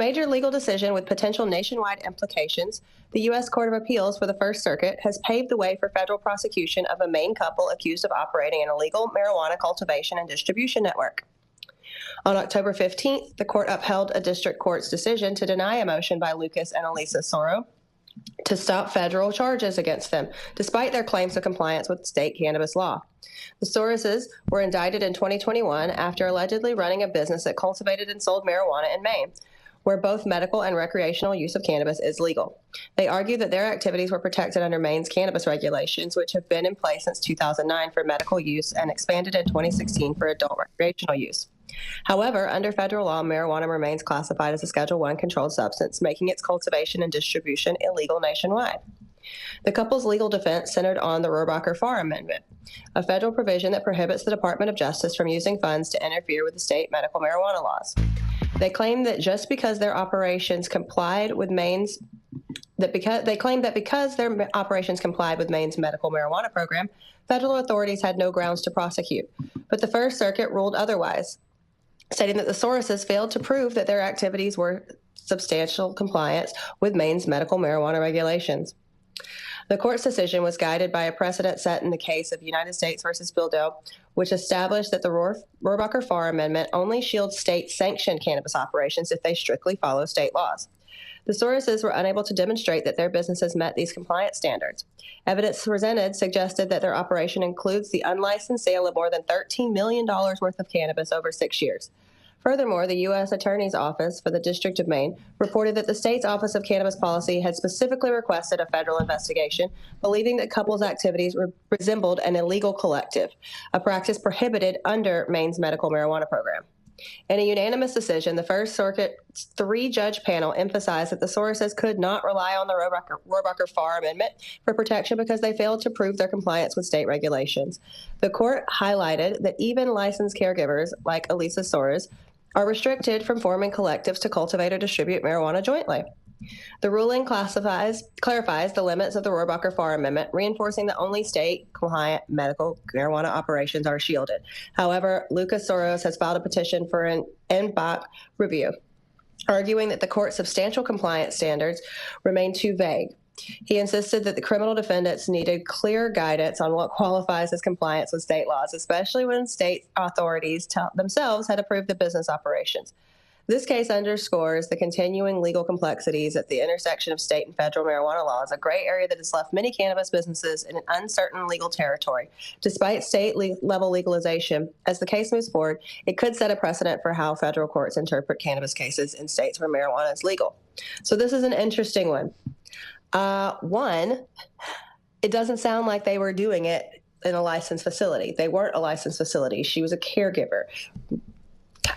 major legal decision with potential nationwide implications, the U.S. Court of Appeals for the First Circuit has paved the way for federal prosecution of a Maine couple accused of operating an illegal marijuana cultivation and distribution network. On October 15th, the court upheld a district court's decision to deny a motion by Lucas and Elisa Soro to stop federal charges against them, despite their claims of compliance with state cannabis law. The Soroses were indicted in 2021 after allegedly running a business that cultivated and sold marijuana in Maine, where both medical and recreational use of cannabis is legal. They argue that their activities were protected under Maine's cannabis regulations, which have been in place since 2009 for medical use and expanded in 2016 for adult recreational use. However, under federal law, marijuana remains classified as a Schedule I controlled substance, making its cultivation and distribution illegal nationwide. The couple's legal defense centered on the Rohrabacher-Farr Amendment, a federal provision that prohibits the Department of Justice from using funds to interfere with the state medical marijuana laws. They claim that just because their operations complied with Maine's because their operations complied with Maine's medical marijuana program, federal authorities had no grounds to prosecute. But the First Circuit ruled otherwise, stating that the Soroses failed to prove that their activities were substantial compliance with Maine's medical marijuana regulations. The court's decision was guided by a precedent set in the case of United States versus Bildo, which established that the Rohrabacher-Farr Amendment only shields state-sanctioned cannabis operations if they strictly follow state laws. The Soroses were unable to demonstrate that their businesses met these compliance standards. Evidence presented suggested that their operation includes the unlicensed sale of more than $13 million worth of cannabis over 6 years. Furthermore, the U.S. Attorney's Office for the District of Maine reported that the state's Office of Cannabis Policy had specifically requested a federal investigation, believing that couples' activities resembled an illegal collective, a practice prohibited under Maine's medical marijuana program. In a unanimous decision, the First Circuit's three-judge panel emphasized that the Soroses could not rely on the Rohrabacher-Farr Amendment for protection because they failed to prove their compliance with state regulations. The court highlighted that even licensed caregivers, like Elisa Soros, are restricted from forming collectives to cultivate or distribute marijuana jointly. The ruling clarifies the limits of the Rohrabacher-Farr Amendment, reinforcing that only state-compliant medical marijuana operations are shielded. However, Lucas Soros has filed a petition for an en banc review, arguing that the court's substantial compliance standards remain too vague. He insisted that the criminal defendants needed clear guidance on what qualifies as compliance with state laws, especially when state authorities themselves had approved the business operations. This case underscores the continuing legal complexities at the intersection of state and federal marijuana laws, a gray area that has left many cannabis businesses in an uncertain legal territory. Despite state-level legalization, as the case moves forward, it could set a precedent for how federal courts interpret cannabis cases in states where marijuana is legal. So this is an interesting one. One, it doesn't sound like they were doing it in a licensed facility. They weren't a licensed facility. She was a caregiver.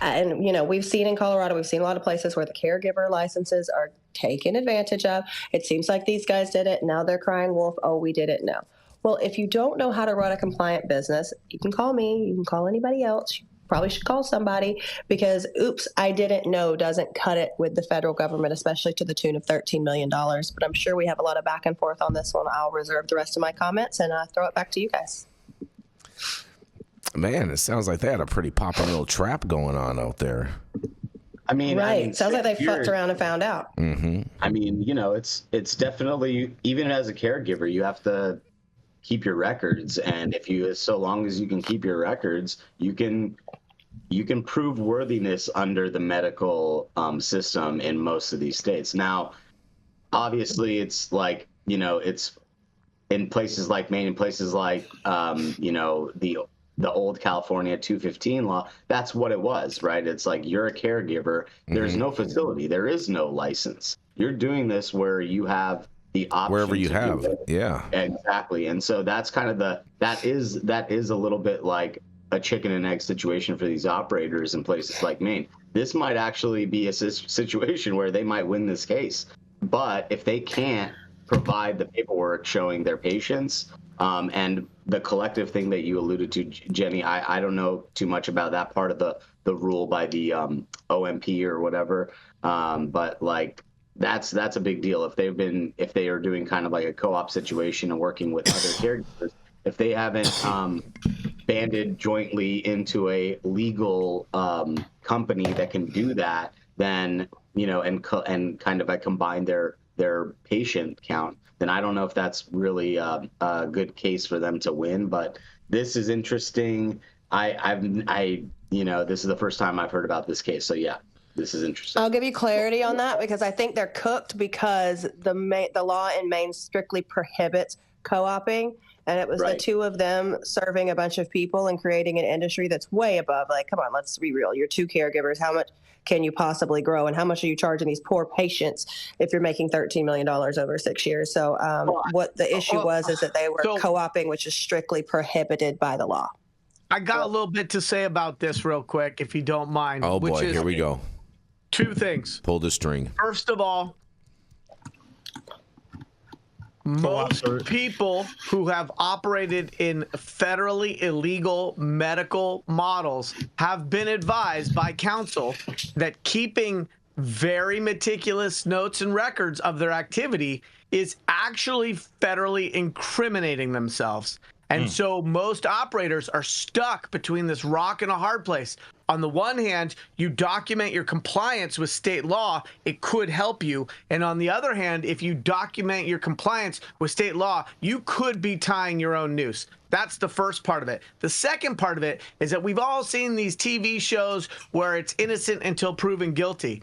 And, we've seen in Colorado, we've seen a lot of places where the caregiver licenses are taken advantage of. It seems like these guys did it. Now they're crying wolf. Oh, we did it. No. Well, if you don't know how to run a compliant business, you can call me. You can call anybody else. You probably should call somebody because, oops, I didn't know doesn't cut it with the federal government, especially to the tune of $13 million. But I'm sure we have a lot of back and forth on this one. I'll reserve the rest of my comments and throw it back to you guys. Man, it sounds like they had a pretty poppin' little trap going on out there. Sounds like they fucked around and found out. Mm-hmm. It's definitely, even as a caregiver, you have to keep your records, and so long as you can keep your records, you can prove worthiness under the medical system in most of these states. Now, obviously, it's like it's in places like Maine, in places like the old California 215 law, that's what it was, right? It's like you're a caregiver. There's no facility. There is no license. You're doing this where you have the option. Wherever you have, yeah. Exactly. And so that's kind of that is a little bit like a chicken and egg situation for these operators in places like Maine. This might actually be a situation where they might win this case. But if they can't provide the paperwork showing their patients, and the collective thing that you alluded to, Jenny, I don't know too much about that part of the rule by the OMP or whatever, but like that's a big deal. If they are doing kind of like a co-op situation and working with other caregivers, if they haven't banded jointly into a legal company that can do that, then, and kind of combine their patient count, then I don't know if that's really a good case for them to win. But this is interesting. This is the first time I've heard about this case. So yeah, this is interesting. I'll give you clarity on that because I think they're cooked because the law in Maine strictly prohibits co-oping. And it was the two of them serving a bunch of people and creating an industry that's way above, like, come on, let's be real. You're two caregivers. How much can you possibly grow? And how much are you charging these poor patients if you're making $13 million over 6 years? So what the issue was is that they were co-oping, which is strictly prohibited by the law. I got a little bit to say about this real quick, if you don't mind. Oh, boy, here we go. Two things. Pull the string. First of all, most people who have operated in federally illegal medical models have been advised by counsel that keeping very meticulous notes and records of their activity is actually federally incriminating themselves. And so most operators are stuck between this rock and a hard place. On the one hand, you document your compliance with state law, it could help you. And on the other hand, if you document your compliance with state law, you could be tying your own noose. That's the first part of it. The second part of it is that we've all seen these TV shows where it's innocent until proven guilty.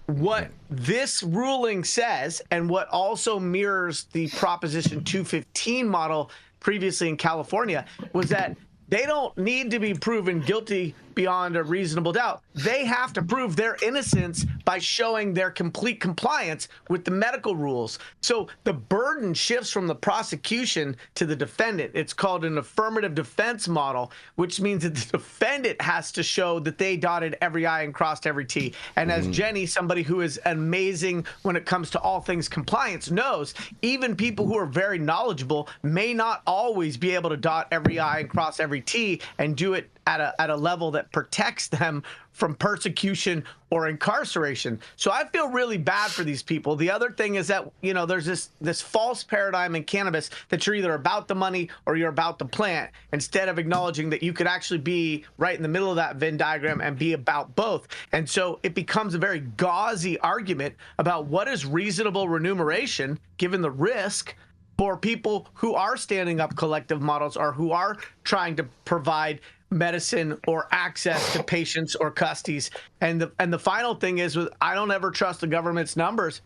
What this ruling says, and what also mirrors the Proposition 215 model previously in California, was that they don't need to be proven guilty beyond a reasonable doubt. They have to prove their innocence by showing their complete compliance with the medical rules. So the burden shifts from the prosecution to the defendant. It's called an affirmative defense model, which means that the defendant has to show that they dotted every I and crossed every T. And as Jenny, somebody who is amazing when it comes to all things compliance, knows, even people who are very knowledgeable may not always be able to dot every I and cross every T and do it at a level that protects them from persecution or incarceration. So I feel really bad for these people. The other thing is that, there's this false paradigm in cannabis that you're either about the money or you're about the plant, instead of acknowledging that you could actually be right in the middle of that Venn diagram and be about both. And so it becomes a very gauzy argument about what is reasonable remuneration given the risk for people who are standing up collective models or who are trying to provide medicine or access to patients or custodies. And the final thing is, I don't ever trust the government's numbers.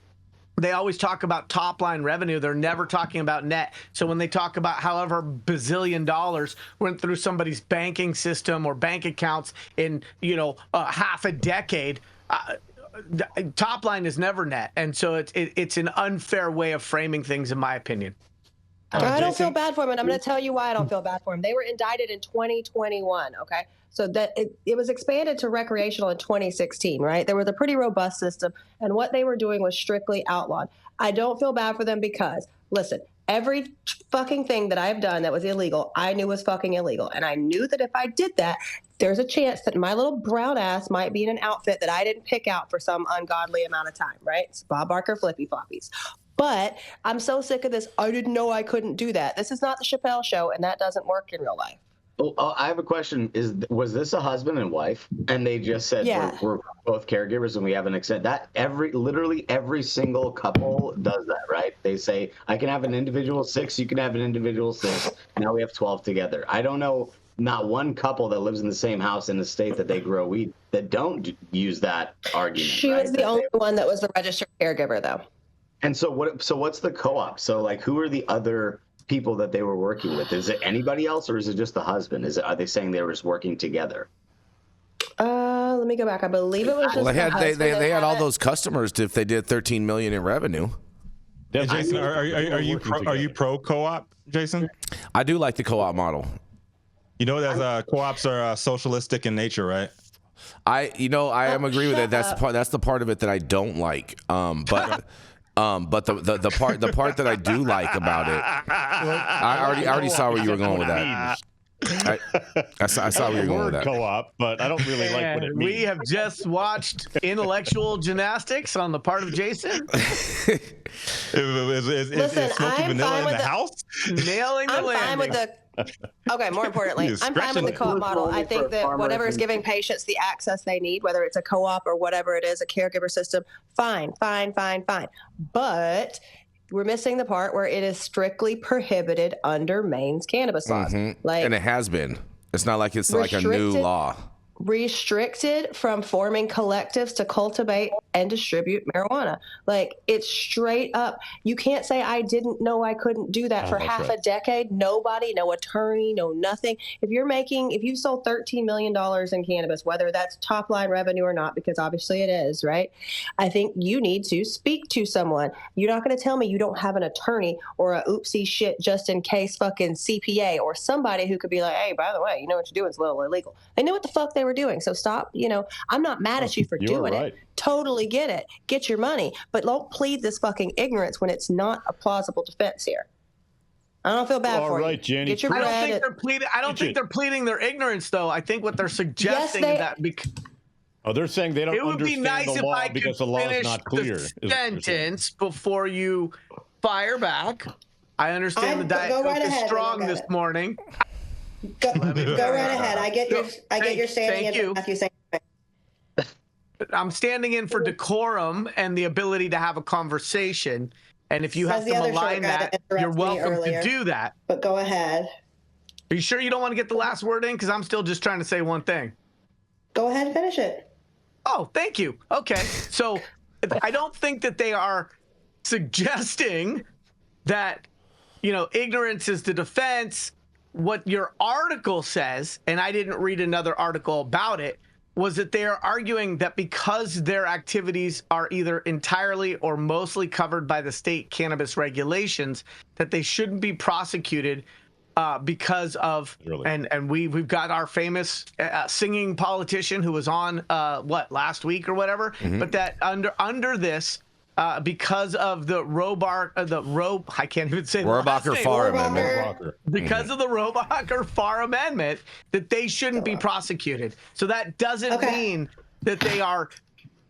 They always talk about top line revenue. They're never talking about net. So when they talk about however bazillion dollars went through somebody's banking system or bank accounts in, half a decade, top line is never net. And so it's an unfair way of framing things, in my opinion. I don't feel bad for him, and I'm going to tell you why I don't feel bad for him. They were indicted in 2021, okay? So that it was expanded to recreational in 2016, right? There was a pretty robust system, and what they were doing was strictly outlawed. I don't feel bad for them because, listen, every fucking thing that I've done that was illegal, I knew was fucking illegal. And I knew that if I did that, there's a chance that my little brown ass might be in an outfit that I didn't pick out for some ungodly amount of time, right? It's Bob Barker flippy floppies. But I'm so sick of this. I didn't know I couldn't do that. This is not the Chappelle Show, and that doesn't work in real life. Oh, I have a question. Was this a husband and wife? And they just said, we're both caregivers and we have an extent. That literally every single couple does that, right? They say, I can have an individual 6, you can have an individual 6. Now we have 12 together. I don't know not one couple that lives in the same house in the state that they grow weed that don't use that argument. She was the only one that was the registered caregiver, though. And so what's the co-op? So like, who are the other people that they were working with? Is it anybody else, or is it just the husband? Are they saying they were just working together? Let me go back. I believe it was just they had all those customers if they did $13 million in revenue. Yeah, Jason, are you pro co-op, Jason? I do like the co-op model. You know that co-ops are socialistic in nature, right? I am agree with it. That's the part of it that I don't like. But the part that I do like about it, I already saw where you were going with that. I saw where you were going with that. Co-op, but I don't really like what it means. We have just watched intellectual gymnastics on the part of Jason. Is Smokey Vanilla in the house? Nailing the landing. Okay, more importantly, I'm fine with the co-op model. I think that whatever is giving patients the access they need, whether it's a co-op or whatever it is, a caregiver system, fine. But we're missing the part where it is strictly prohibited under Maine's cannabis laws. Like, and it has been. It's not like it's like a new law. Restricted from forming collectives to cultivate and distribute marijuana. Like, it's straight up. You can't say I didn't know I couldn't do that for half a decade. Nobody, no attorney, no nothing. If you sold $13 million in cannabis, whether that's top line revenue or not, because obviously it is, right? I think you need to speak to someone. You're not going to tell me you don't have an attorney or a oopsie shit just in case fucking CPA or somebody who could be like, hey, by the way, you know what you're doing is a little illegal. They knew what the fuck they were doing. So stop, I'm not mad at you for doing it. Totally get it. Get your money. But don't plead this fucking ignorance when it's not a plausible defense here. I don't feel bad for you. Jenny. Get your bread. I don't think they're pleading their ignorance, though. I think what they're suggesting is that they're saying they don't understand be nice the law because the law is not clear. The sentence before you fire back. I understand the Diet Coke is strong this morning. Go right ahead. I get your standing in. Matthew saying. I'm standing in for decorum and the ability to have a conversation. And if you have to malign that, you're welcome to do that. But go ahead. Are you sure you don't want to get the last word in? Because I'm still just trying to say one thing. Go ahead and finish it. Oh, thank you. Okay. So I don't think that they are suggesting that, ignorance is the defense. What your article says, and I didn't read another article about it, was that they are arguing that because their activities are either entirely or mostly covered by the state cannabis regulations, that they shouldn't be prosecuted because of, and we've got our famous singing politician who was on last week or whatever, but that under this, because of the I can't even say Rohrabacher Farr Amendment. Because of the Rohrabacher Farr Amendment, that they shouldn't be prosecuted. So that doesn't mean that they are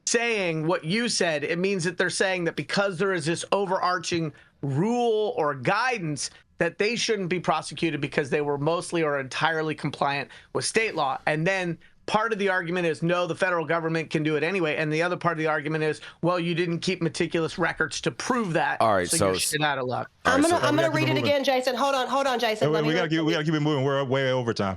saying what you said. It means that they're saying that because there is this overarching rule or guidance, that they shouldn't be prosecuted because they were mostly or entirely compliant with state law. And then part of the argument is, no, the federal government can do it anyway. And the other part of the argument is, well, you didn't keep meticulous records to prove that. All right, so you're shit out of luck. I'm gonna read it again, Jason. Hold on, Jason. We gotta keep it moving. We're way over time.